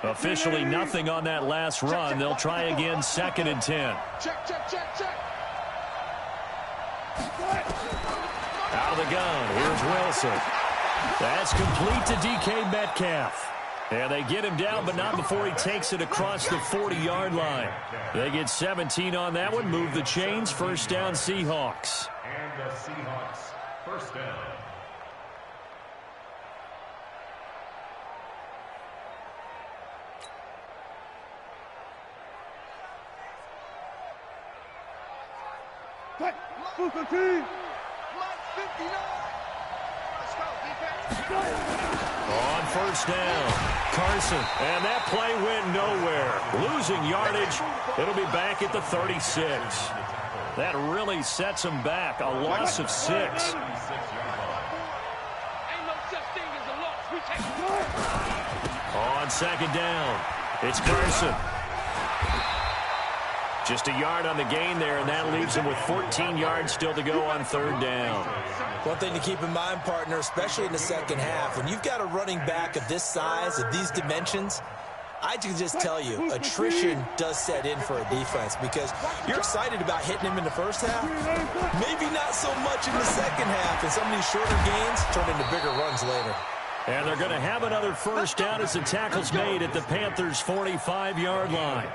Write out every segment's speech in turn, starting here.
Officially nothing on that last run. They'll try again, 2nd and 10. Check. Out of the gun, here's Wilson. That's complete to DK Metcalf. And they get him down, but not before he takes it across the 40-yard line. They get 17 on that one, move the chains, 1st down Seahawks. And the Seahawks, 1st down. On 1st down, Carson. And that play went nowhere. Losing yardage. It'll be back at the 36. That really sets them back. A loss of 6. On 2nd down, it's Carson. Just a yard on the gain there, and that leaves him with 14 yards still to go on 3rd down. One thing to keep in mind, partner, especially in the second half, when you've got a running back of this size, of these dimensions, I can just tell you, attrition does set in for a defense because you're excited about hitting him in the first half. Maybe not so much in the second half, and some of these shorter gains turn into bigger runs later. And they're going to have another 1st down as the tackle's made at the Panthers' 45-yard line.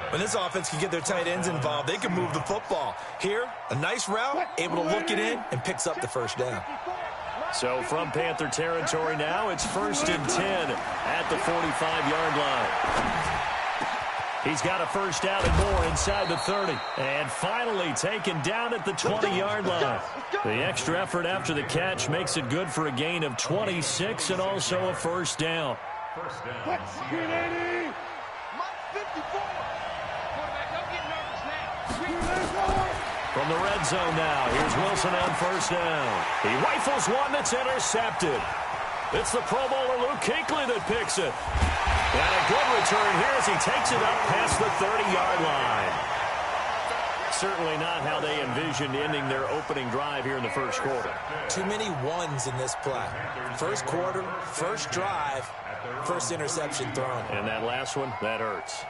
When this offense can get their tight ends involved, they can move the football. Here, a nice route, able to look it in, and picks up the 1st down. So from Panther territory now, it's 1st and 10 at the 45-yard line. He's got a 1st down and more inside the 30. And finally taken down at the 20-yard line. The extra effort after the catch makes it good for a gain of 26 and also a 1st down. 1st down. From the red zone now, here's Wilson on 1st down. He rifles one that's intercepted. It's the Pro Bowler Luke Kuechly that picks it. And a good return here as he takes it up past the 30-yard line. Certainly not how they envisioned ending their opening drive here in the 1st quarter. Too many ones in this play. 1st quarter, 1st drive, 1st interception thrown. And that last one, that hurts.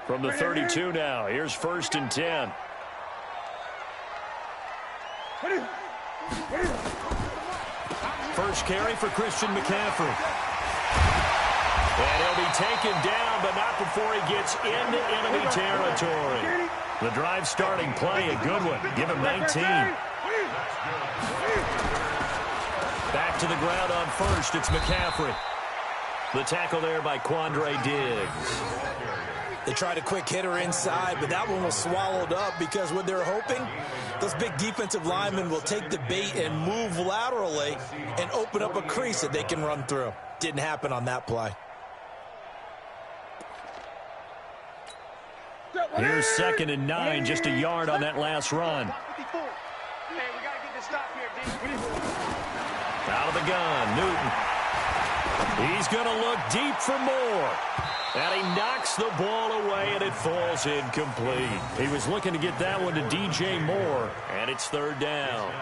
From the 32 now, here's 1st and 10. First carry for Christian McCaffrey. And he'll be taken down, but not before he gets into enemy territory. The drive starting play, a good one. Give him 19. Back to the ground on 1st, it's McCaffrey. The tackle there by Quandre Diggs. They tried a quick hitter inside, but that one was swallowed up because what they're hoping, those big defensive linemen will take the bait and move laterally and open up a crease that they can run through. Didn't happen on that play. Here's 2nd and 9, just a yard on that last run. Out of the gun, Newton. He's going to look deep for more. And he knocks the ball away, and it falls incomplete. He was looking to get that one to DJ Moore, and it's 3rd down.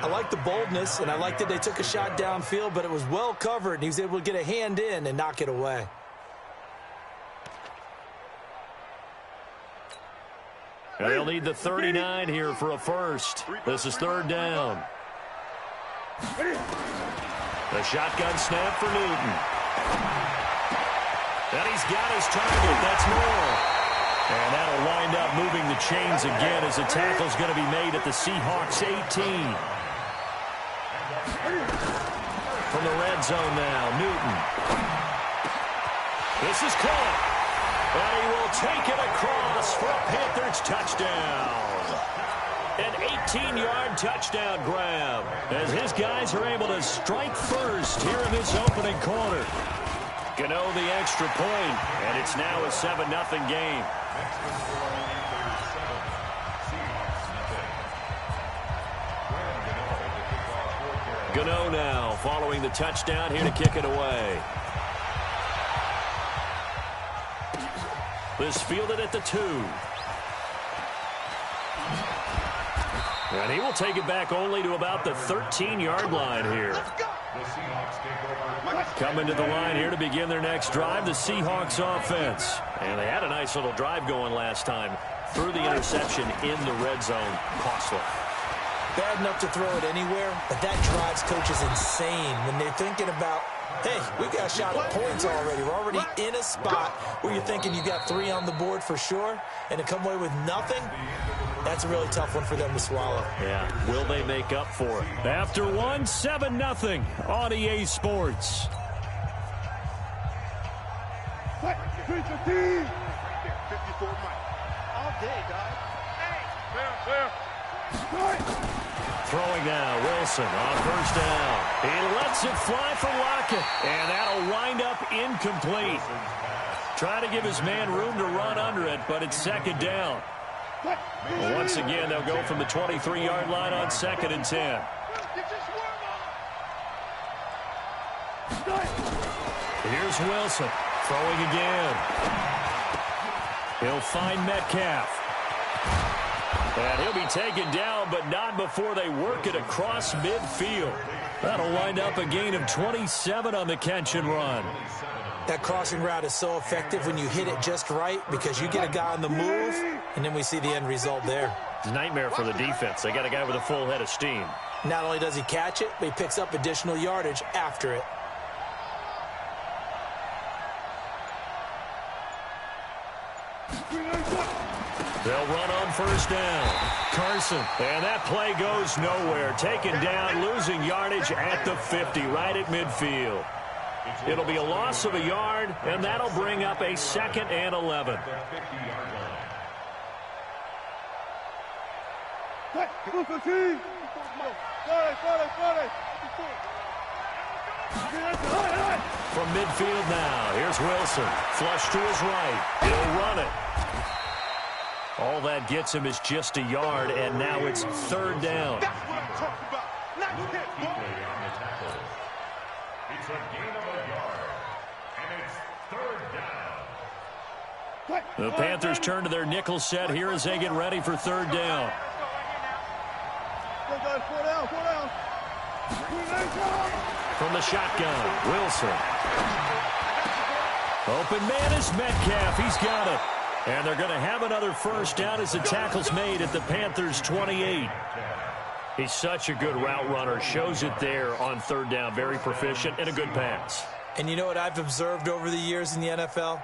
I like the boldness, and I like that they took a shot downfield, but it was well covered, and he was able to get a hand in and knock it away. And they'll need the 39 here for a 1st. This is 3rd down. The shotgun snap for Newton. And he's got his target. That's Moore. And that'll wind up moving the chains again as the tackle's going to be made at the Seahawks 18. From the red zone now, Newton. This is caught. And he will take it across for a Panthers touchdown. An 18-yard touchdown grab as his guys are able to strike first here in this opening quarter. Gano the extra point, and it's now a 7-0 game. Gano now following the touchdown here to kick it away. This fielded at the 2. And he will take it back only to about the 13-yard line here. Coming to the line here to begin their next drive, the Seahawks offense. And they had a nice little drive going last time. Threw the interception in the red zone. Costly. Bad enough to throw it anywhere, but that drives coaches insane when they're thinking about, hey, we got a shot at points already. We're already in a spot where you're thinking you got 3 on the board for sure, and to come away with nothing, that's a really tough one for them to swallow. Yeah, will they make up for it? After 1, 7-0 on EA Sports. Throwing now, Wilson on first down. He lets it fly for Lockett, and that'll wind up incomplete. Trying to give his man room to run under it, but it's second down. Once again, they'll go from the 23-yard line on 2nd and 10. Here's Wilson throwing again. He'll find Metcalf. And he'll be taken down, but not before they work it across midfield. That'll wind up a gain of 27 on the catch and run. That crossing route is so effective when you hit it just right because you get a guy on the move, and then we see the end result there. It's a nightmare for the defense. They got a guy with a full head of steam. Not only does he catch it, but he picks up additional yardage after it. They'll run on first down. Carson, and that play goes nowhere. Taken down, losing yardage at the 50, right at midfield. It'll be a loss of a yard, and that'll bring up a 2nd and 11. From midfield now, here's Wilson. Flush to his right. He'll run it. All that gets him is just a yard, and now it's 3rd down. That's what I'm talking about. Not hit, it's a gain of a yard, and it's 3rd down. The Panthers turn to their nickel set here as they get ready for 3rd down. From the shotgun, Wilson. Open man is Metcalf. He's got it. And they're going to have another first down as the tackle's made at the Panthers' 28. He's such a good route runner. Shows it there on 3rd down. Very proficient and a good pass. And you know what I've observed over the years in the NFL?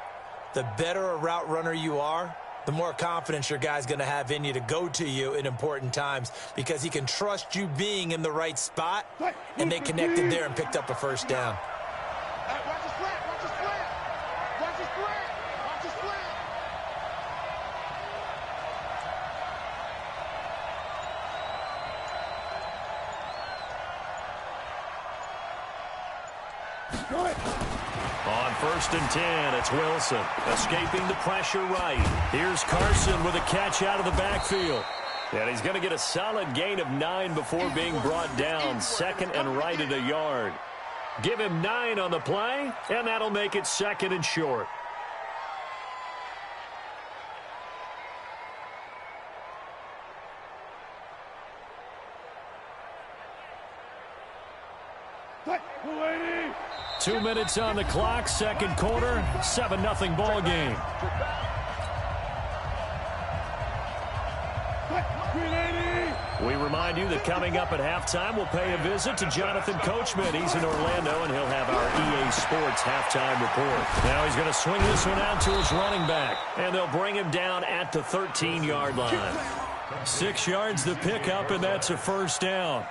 The better a route runner you are, the more confidence your guy's going to have in you to go to you in important times because he can trust you being in the right spot, and they connected there and picked up a first down. On 1st and 10, it's Wilson escaping the pressure right. Here's Carson with a catch out of the backfield. And he's going to get a solid gain of 9 before being brought down. 2nd and right at a yard. Give him 9 on the play, and that'll make it 2nd and short. Waiting. 2 minutes on the clock, 2nd quarter, 7-0 ball game. We remind you that coming up at halftime, we'll pay a visit to Jonathan Coachman. He's in Orlando, and he'll have our EA Sports halftime report. Now he's going to swing this one out to his running back, and they'll bring him down at the 13-yard line. 6 yards to pick up, and that's a first down.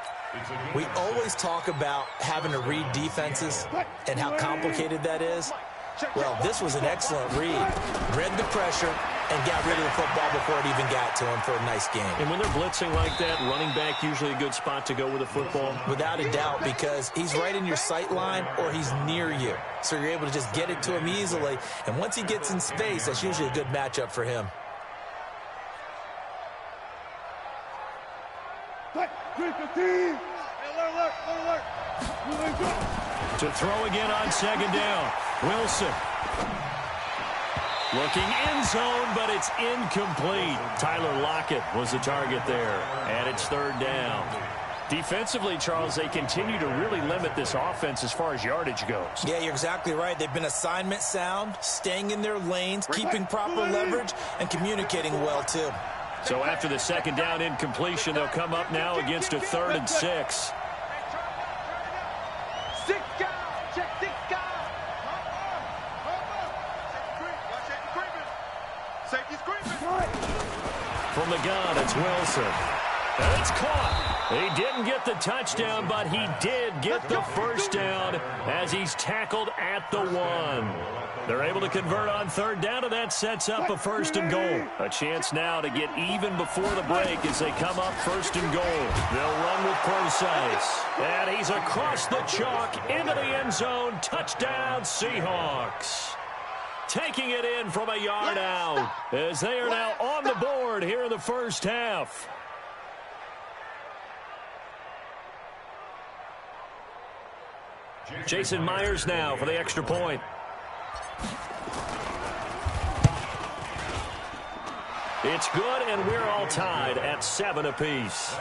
We always talk about having to read defenses and how complicated that is. Well, this was an excellent read. Read the pressure and got rid of the football before it even got to him for a nice game. And when they're blitzing like that, running back usually a good spot to go with the football? Without a doubt, because he's right in your sight line or he's near you. So you're able to just get it to him easily. And once he gets in space, that's usually a good matchup for him. To throw again on 2nd down. Wilson. Looking end zone, but it's incomplete. Tyler Lockett was the target there, and it's third down. Defensively, Charles, they continue to really limit this offense as far as yardage goes. Yeah, you're exactly right. They've been assignment sound, staying in their lanes, keeping proper leverage, and communicating well, too. So after the second down incompletion, they'll come up now against a 3rd and 6. From the gun, it's Wilson. And it's caught. He didn't get the touchdown, but he did get the first down as he's tackled at the 1. They're able to convert on 3rd down, and that sets up a 1st and goal. A chance now to get even before the break as they come up 1st and goal. They'll run with Precise. And he's across the chalk into the end zone. Touchdown, Seahawks. Taking it in from a yard out as they are now on the board here in the first half. Jason Myers now for the extra point. It's good, and we're all tied at 7 apiece.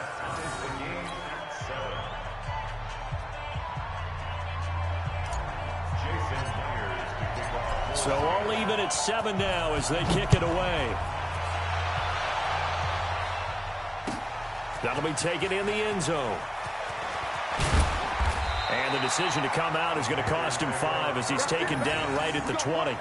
So all even at 7 now as they kick it away. That'll be taken in the end zone. And the decision to come out is going to cost him 5 as he's taken down right at the 20.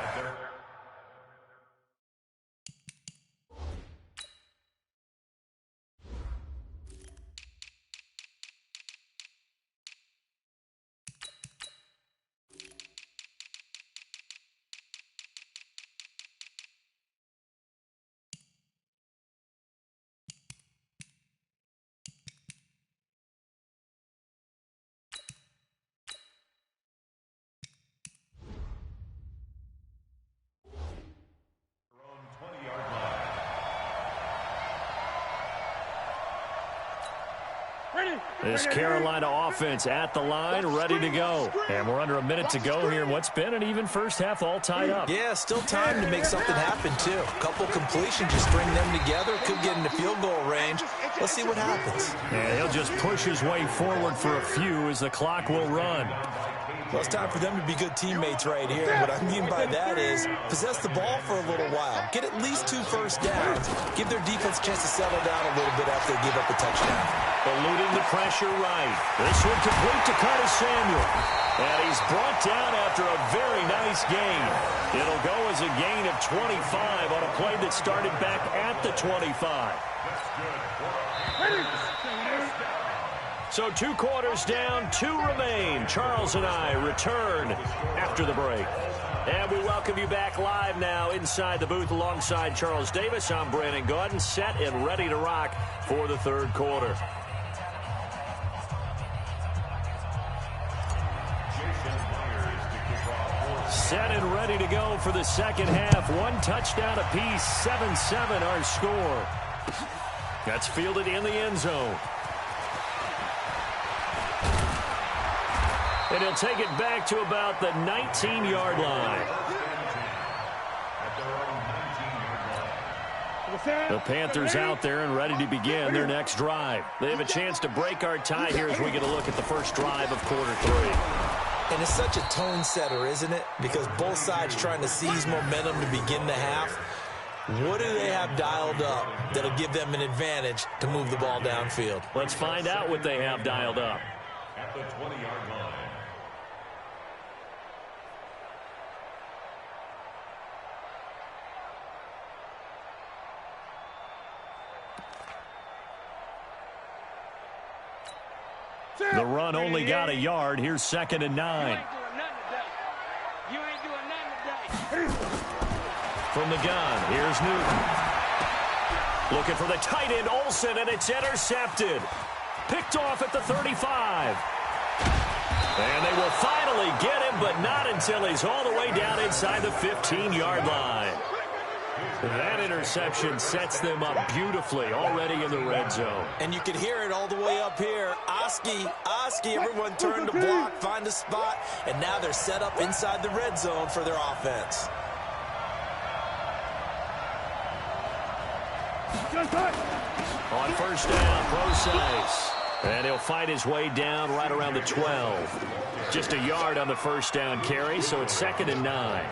This Carolina offense at the line, ready to go. And we're under a minute to go here in what's been an even first half, all tied up. Yeah, still time to make something happen, too. A couple completions, just string them together. Could get into field goal range. Let's see what happens. And he'll just push his way forward for a few as the clock will run. Well, it's time for them to be good teammates right here. What I mean by that is possess the ball for a little while. Get at least 2 first downs. Give their defense a chance to settle down a little bit after they give up a touchdown. Eluding the pressure right. This one complete to Curtis Samuel. And he's brought down after a very nice gain. It'll go as a gain of 25 on a play that started back at the 25. So 2 quarters down, 2 remain. Charles and I return after the break. And we welcome you back live now inside the booth alongside Charles Davis. I'm Brandon Gaudin, set and ready to rock for the 3rd quarter. Set and ready to go for the second half. 1 touchdown apiece, 7-7 our score. That's fielded in the end zone. And he'll take it back to about the 19-yard line. The Panthers out there and ready to begin their next drive. They have a chance to break our tie here as we get a look at the first drive of quarter 3. And it's such a tone setter, isn't it? Because both sides trying to seize momentum to begin the half. What do they have dialed up that'll give them an advantage to move the ball downfield? Let's find out what they have dialed up. At the 20-yard line. The run only got a yard. Here's 2nd and 9. From the gun, here's Newton. Looking for the tight end, Olsen, and it's intercepted. Picked off at the 35. And they will finally get him, but not until he's all the way down inside the 15-yard line. That interception sets them up beautifully already in the red zone. And you can hear it all the way up here. Oski, everyone turned to block, find a spot, and now they're set up inside the red zone for their offense. On first down, Procise. And he'll fight his way down right around the 12. Just a yard on the first down carry, so it's 2nd and 9.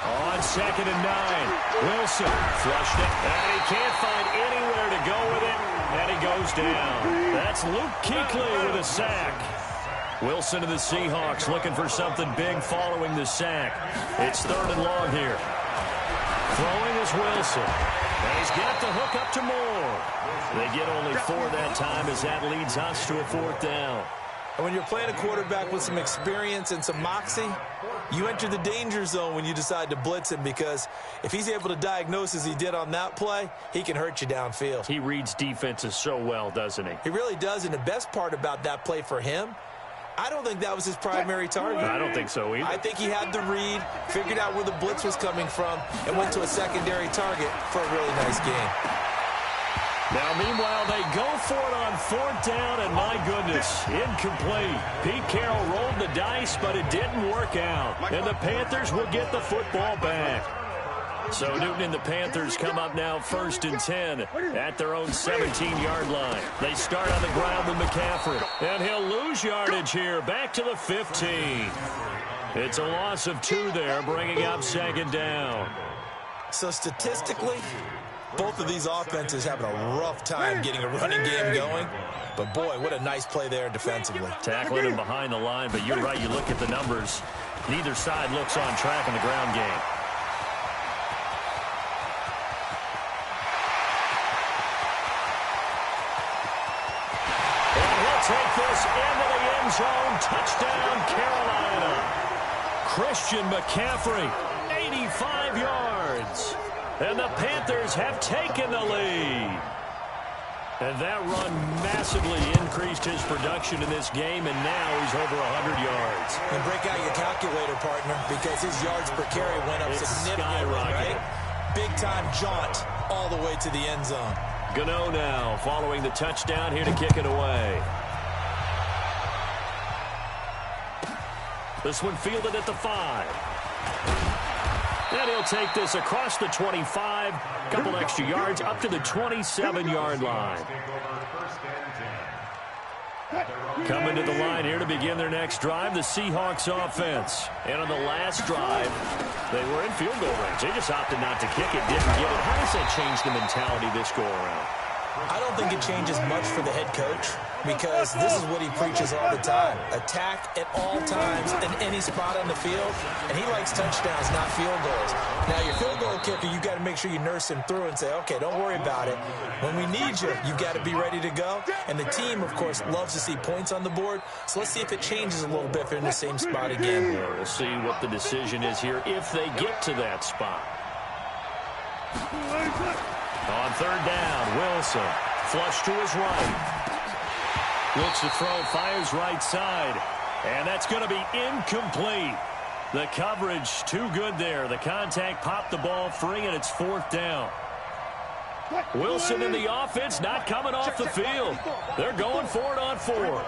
On 2nd and 9, Wilson flushed it, and he can't find anywhere to go with it, and he goes down. That's Luke Kuechly with a sack. Wilson and the Seahawks looking for something big following the sack. It's 3rd and long here. Throwing is Wilson. And he's got the hook up to Moore. They get only 4 that time as that leads us to a 4th down. And when you're playing a quarterback with some experience and some moxie, you enter the danger zone when you decide to blitz him, because if he's able to diagnose as he did on that play, he can hurt you downfield. He reads defenses so well, doesn't he? He really does, and the best part about that play for him, I don't think that was his primary target. I don't think so either. I think he had the read, figured out where the blitz was coming from, and went to a secondary target for a really nice game. Now, meanwhile, they go for it on 4th down, and my goodness, incomplete. Pete Carroll rolled the dice, but it didn't work out. And the Panthers will get the football back. So Newton and the Panthers come up now 1st and 10 at their own 17-yard line. They start on the ground with McCaffrey, and he'll lose yardage here, back to the 15. It's a loss of 2 there, bringing up 2nd down. So statistically, both of these offenses having a rough time getting a running game going. But, boy, what a nice play there defensively. Tackling him behind the line, but you're right, you look at the numbers. Neither side looks on track in the ground game. Take this into the end zone. Touchdown, Carolina. Christian McCaffrey, 85 yards. And the Panthers have taken the lead. And that run massively increased his production in this game, and now he's over 100 yards. And break out your calculator, partner, because his yards per carry went up significantly, right? Big-time jaunt all the way to the end zone. Gano now following the touchdown here to kick it away. This one fielded at the 5. And he'll take this across the 25. Couple extra yards up to the 27-yard line. Coming to the line here to begin their next drive, the Seahawks offense. And on the last drive, they were in field goal range. They just opted not to kick it, didn't get it. How does that change the mentality this go-around? I don't think it changes much for the head coach, because this is what he preaches all the time. Attack at all times in any spot on the field, and he likes touchdowns, not field goals. Now, your field goal kicker, you've got to make sure you nurse him through and say, okay, don't worry about it. When we need you, you've got to be ready to go. And the team, of course, loves to see points on the board, so let's see if it changes a little bit if they're in the same spot again. Yeah, we'll see what the decision is here if they get to that spot. On 3rd down, Wilson, flush to his right. Looks to throw, fires right side. And that's going to be incomplete. The coverage too good there. The contact popped the ball free, and it's 4th down. Wilson in the offense not coming off the field. They're going for it on 4th.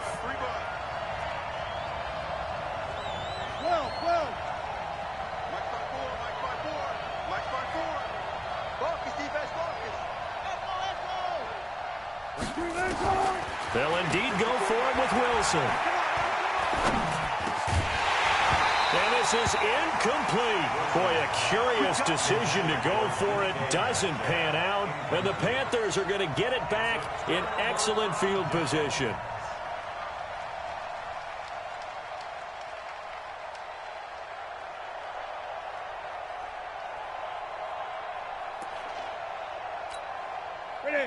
They'll indeed go for it with Wilson. And this is incomplete. Boy, a curious decision to go for it. Doesn't pan out. And the Panthers are going to get it back in excellent field position.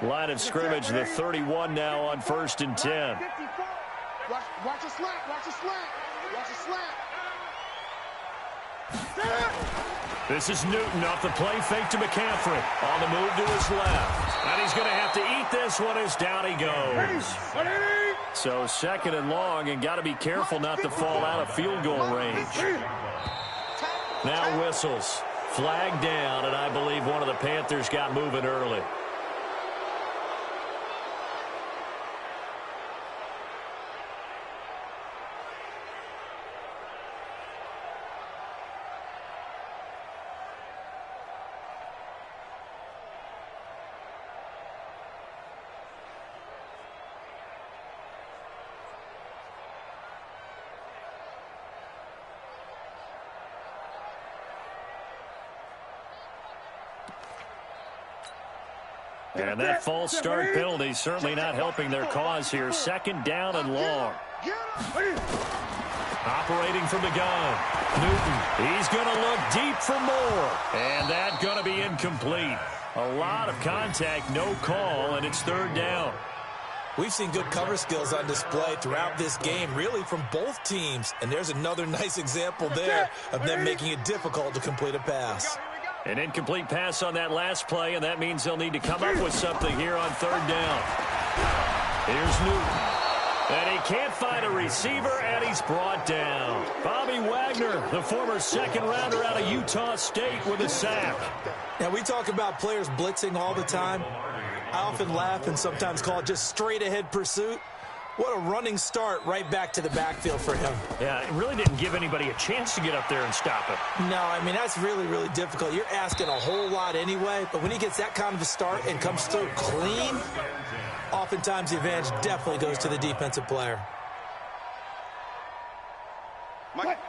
Line of scrimmage, the 31 now on 1st and 10. Watch a slant, watch a slant, watch a slant. This is Newton off the play fake to McCaffrey. On the move to his left. And he's going to have to eat this one as down he goes. So 2nd and long, and got to be careful not to fall out of field goal range. Now whistles. Flag down, and I believe one of the Panthers got moving early. And that false start penalty certainly not helping their cause here. Second down and long. Operating from the gun. Newton, he's going to look deep for more. And that's going to be incomplete. A lot of contact, no call, and it's third down. We've seen good cover skills on display throughout this game, really from both teams. And there's another nice example there of them making it difficult to complete a pass. An incomplete pass on that last play, and that means they'll need to come up with something here on third down. Here's Newton. And he can't find a receiver, and he's brought down. Bobby Wagner, the former second-rounder out of Utah State, with a sack. Now, we talk about players blitzing all the time. I often laugh and sometimes call it just straight-ahead pursuit. What a running start right back to the backfield for him. Yeah, it really didn't give anybody a chance to get up there and stop it. No, I mean, that's really, really difficult. You're asking a whole lot anyway, but when he gets that kind of a start and comes through clean, oftentimes the advantage definitely goes to the defensive player.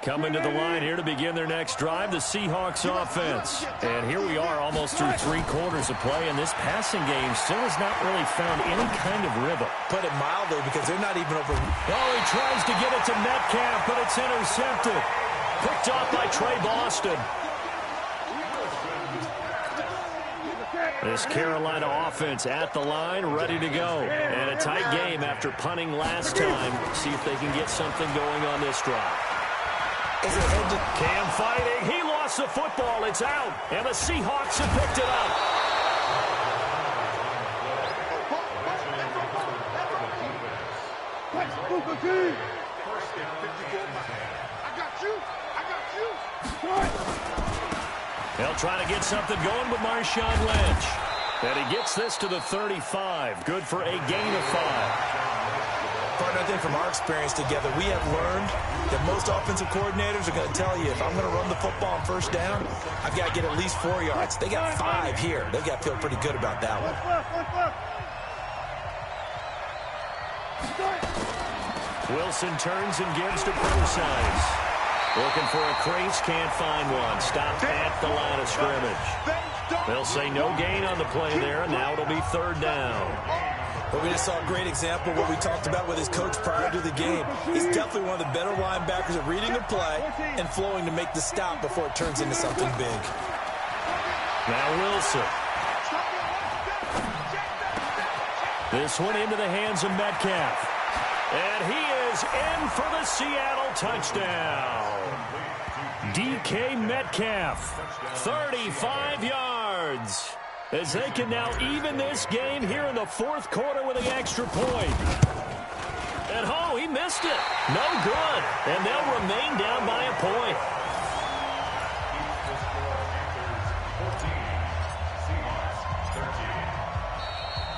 Coming to the line here to begin their next drive, the Seahawks offense. And here we are almost through 3 quarters of play, and this passing game still has not really found any kind of rhythm. Put it mildly, because they're not even over. Oh, he tries to get it to Metcalf, but it's intercepted. Picked off by Trey Boston. This Carolina offense at the line, ready to go. And a tight game after punting last time. See if they can get something going on this drive. Cam fighting. He lost the football. It's out. And the Seahawks have picked it up. They'll try to get something going with Marshawn Lynch. And he gets this to the 35. Good for a gain of 5. Partner, I think from our experience together, we have learned that most offensive coordinators are going to tell you, if I'm going to run the football on first down, I've got to get at least 4 yards. They got 5 here. They've got to feel pretty good about that one. Wilson turns and gives to Procise. Looking for a crease, can't find one. Stopped at the line of scrimmage. They'll say no gain on the play there, and now it'll be third down. But we just saw a great example of what we talked about with his coach prior to the game. He's definitely one of the better linebackers at reading the play and flowing to make the stop before it turns into something big. Now Wilson. This one into the hands of Metcalf. And he is in for the Seattle touchdown. DK Metcalf, 35 yards. As they can now even this game here in the fourth quarter with an extra point. And oh, he missed it. No good. And they'll remain down by a point.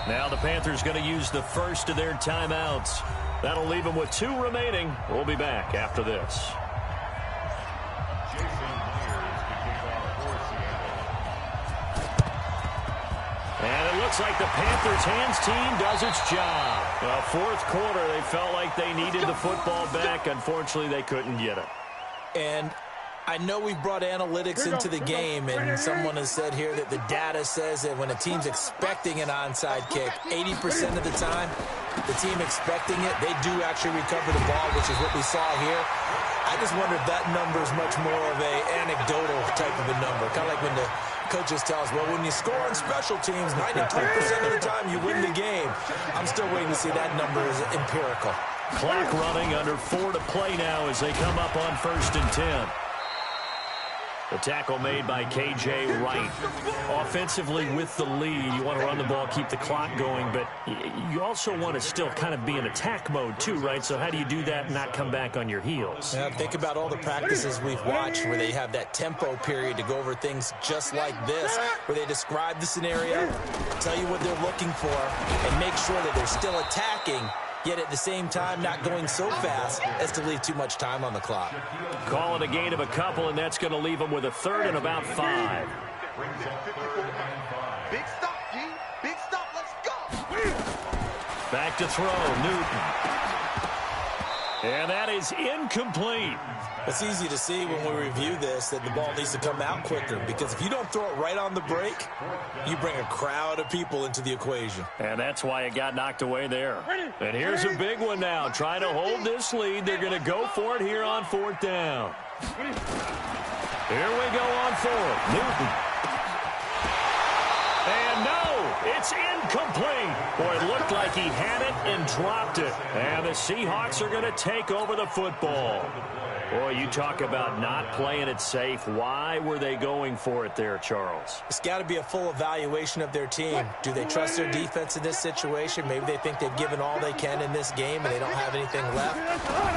Now the Panthers going to use the first of their timeouts. That'll leave them with 2 remaining. We'll be back after this. And it looks like the Panthers hands team does its job. Well, fourth quarter, they felt like they needed the football back. Unfortunately, they couldn't get it. And I know we brought analytics into the game, and someone has said here that the data says that when a team's expecting an onside kick, 80% of the time, the team expecting it, they do actually recover the ball, which is what we saw here. I just wonder if that number is much more of an anecdotal type of a number. Kind of like when the coaches tell us, well, when you score on special teams, 93% of the time you win the game. I'm still waiting to see that number is empirical. Clock running, under 4 to play now as they come up on 1st and 10. The tackle made by K.J. Wright. Offensively with the lead, you want to run the ball, keep the clock going, but you also want to still kind of be in attack mode too, right? So how do you do that and not come back on your heels? Yeah, think about all the practices we've watched where they have that tempo period to go over things just like this, where they describe the scenario, tell you what they're looking for, and make sure that they're still attacking, yet at the same time not going so fast as to leave too much time on the clock. Call it a gain of a couple, and that's going to leave them with a third and about 5. Big stop, G. Big stop. Let's go. Back to throw, Newton. And that is incomplete. It's easy to see when we review this that the ball needs to come out quicker, because if you don't throw it right on the break, you bring a crowd of people into the equation. And that's why it got knocked away there. And here's a big one now. Trying to hold this lead. They're going to go for it here on 4th down. Here we go on 4th. Newton. And no, it's incomplete. Boy, it looked like he had it and dropped it. And the Seahawks are going to take over the football. Boy, you talk about not playing it safe. Why were they going for it there, Charles? It's got to be a full evaluation of their team. Do they trust their defense in this situation? Maybe they think they've given all they can in this game and they don't have anything left.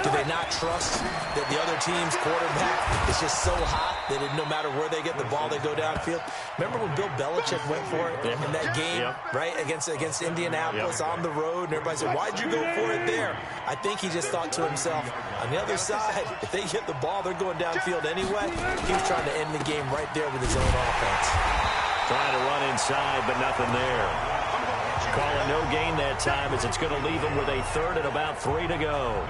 Do they not trust that the other team's quarterback is just so hot that no matter where they get the ball, they go downfield? Remember when Bill Belichick went for it in that game, right, against Indianapolis on the road, and everybody said, why'd you go for it there? I think he just thought to himself, on the other side, if they get the ball, they're going downfield anyway. He was trying to end the game right there with his own offense. Trying to run inside, but nothing there. Calling no gain that time, as it's going to leave him with a 3rd and about 3 to go.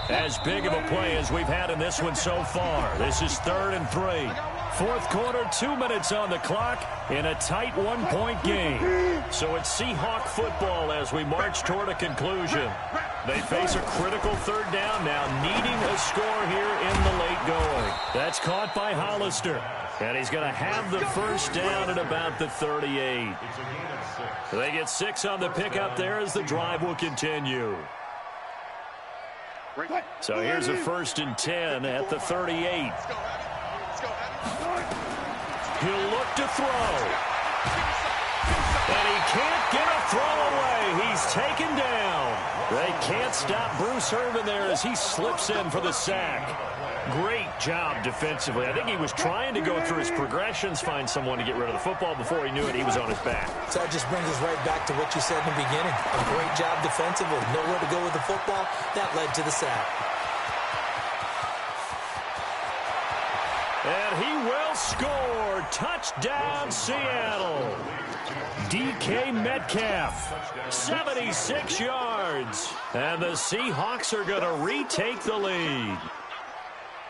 As big of a play as we've had in this one so far. This is 3rd and 3. 4th quarter, 2 minutes on the clock in a tight 1-point game. So it's Seahawk football as we march toward a conclusion. They face a critical 3rd down now, needing a score here in the late going. That's caught by Hollister. And he's going to have the 1st down at about the 38. They get 6 on the pickup there as the drive will continue. So here's a 1st and 10 at the 38. He'll look to throw. And he can't get a throw away. He's taken down. They can't stop Bruce Irvin there as he slips in for the sack. Great job defensively. I think he was trying to go through his progressions, find someone to get rid of the football. Before he knew it, he was on his back. So that just brings us right back to what you said in the beginning. A great job defensively. Nowhere to go with the football. That led to the sack. And he will score. Touchdown, Seattle. DK Metcalf, 76 yards. And the Seahawks are going to retake the lead.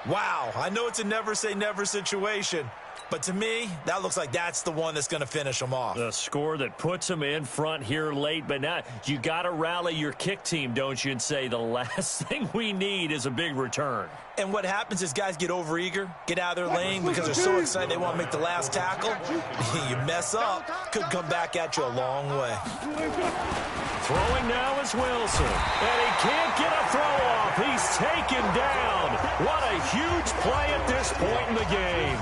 Wow, I know it's a never-say-never situation, but to me, that looks like that's the one that's going to finish them off. The score that puts them in front here late, but now you got to rally your kick team, don't you, and say the last thing we need is a big return. And what happens is guys get overeager, get out of their lane because they're so excited they want to make the last tackle. You mess up, could come back at you a long way. Throwing now is Wilson, and he can't get a throw off. He's taken down. What a huge play at this point in the game.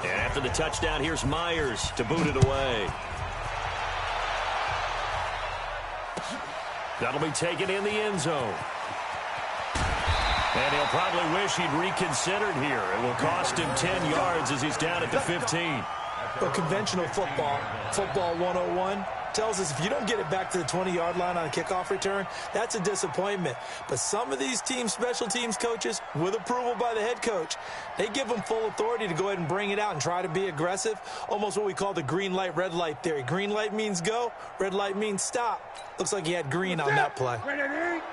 And after the touchdown, here's Myers to boot it away. That'll be taken in the end zone. And he'll probably wish he'd reconsidered here. It will cost him 10 yards as he's down at the 15. But conventional football 101, tells us if you don't get it back to the 20-yard line on a kickoff return, that's a disappointment. But some of these team special teams coaches, with approval by the head coach, they give them full authority to go ahead and bring it out and try to be aggressive. Almost what we call the green light, red light theory. Green light means go, red light means stop. Looks like he had green on that play.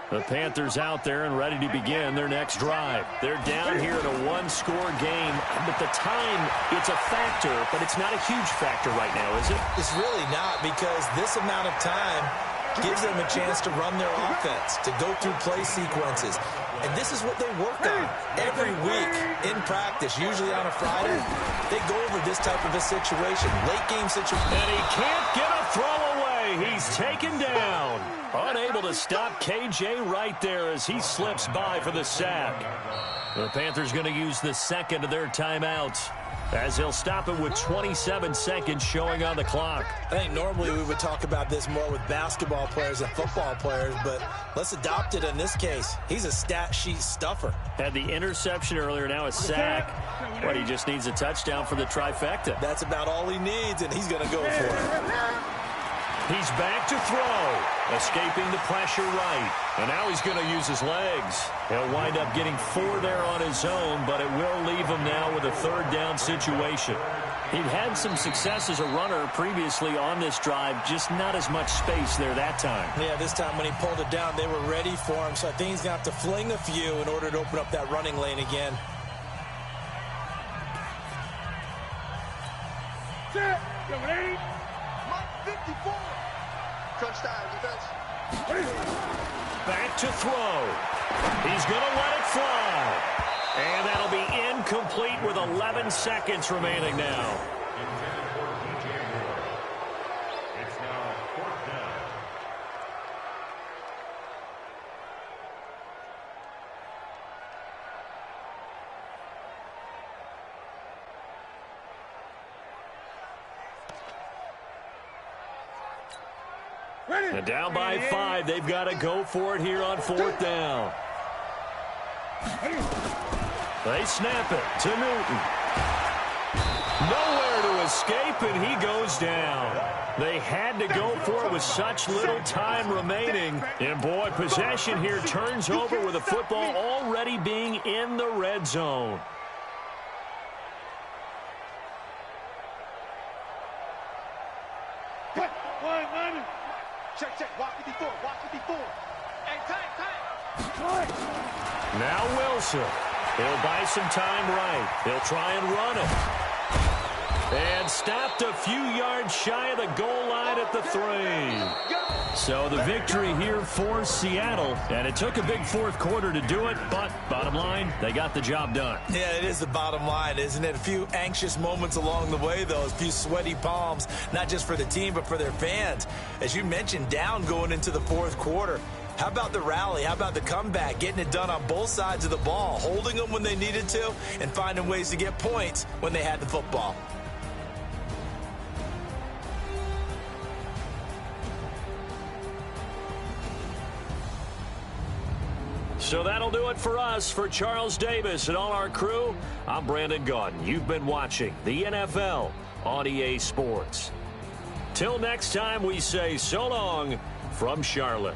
The Panthers out there and ready to begin their next drive. They're down here in a one-score game. But the time, it's a factor, but it's not a huge factor right now, is it? It's really not, because this amount of time gives them a chance to run their offense, to go through play sequences. And this is what they work on every week in practice, usually on a Friday. They go over this type of a situation, late game situation. And he can't get a throw away. He's taken down. Unable to stop KJ right there as he slips by for the sack. The Panthers going to use the second of their timeouts, as he'll stop it with 27 seconds showing on the clock. I think normally we would talk about this more with basketball players and football players, but let's adopt it in this case. He's a stat sheet stuffer. Had the interception earlier, now a sack. What, he just needs a touchdown for the trifecta. That's about all he needs, and he's going to go for it. He's back to throw, escaping the pressure right. And now he's going to use his legs. He'll wind up getting 4 there on his own, but it will leave him now with a 3rd down situation. He'd had some success as a runner previously on this drive, just not as much space there that time. Yeah, this time when he pulled it down, they were ready for him, so I think he's going to have to fling a few in order to open up that running lane again. Set. Yo, ready? Mark 54. Touchdown, defense. Back to throw. He's going to let it fly. And that'll be incomplete with 11 seconds remaining now. It's now 4th down. Ready. And down by 5, they've got to go for it here on 4th down. They snap it to Newton. Nowhere to escape, and he goes down. They had to go for it with such little time remaining. And, boy, possession here turns over with the football already being in the red zone. Check. Watch 54. Hey, time. Now Wilson. He'll buy some time right. He'll try and run it. And stopped a few yards shy of the goal line at the 3. So the victory here for Seattle. And it took a big 4th quarter to do it, but bottom line, they got the job done. Yeah, it is the bottom line, isn't it? A few anxious moments along the way, though. A few sweaty palms, not just for the team, but for their fans. As you mentioned, down going into the 4th quarter. How about the rally? How about the comeback? Getting it done on both sides of the ball, holding them when they needed to, and finding ways to get points when they had the football. So that'll do it for us. For Charles Davis and all our crew, I'm Brandon Gaudin. You've been watching the NFL on EA Sports. Till next time, we say so long from Charlotte.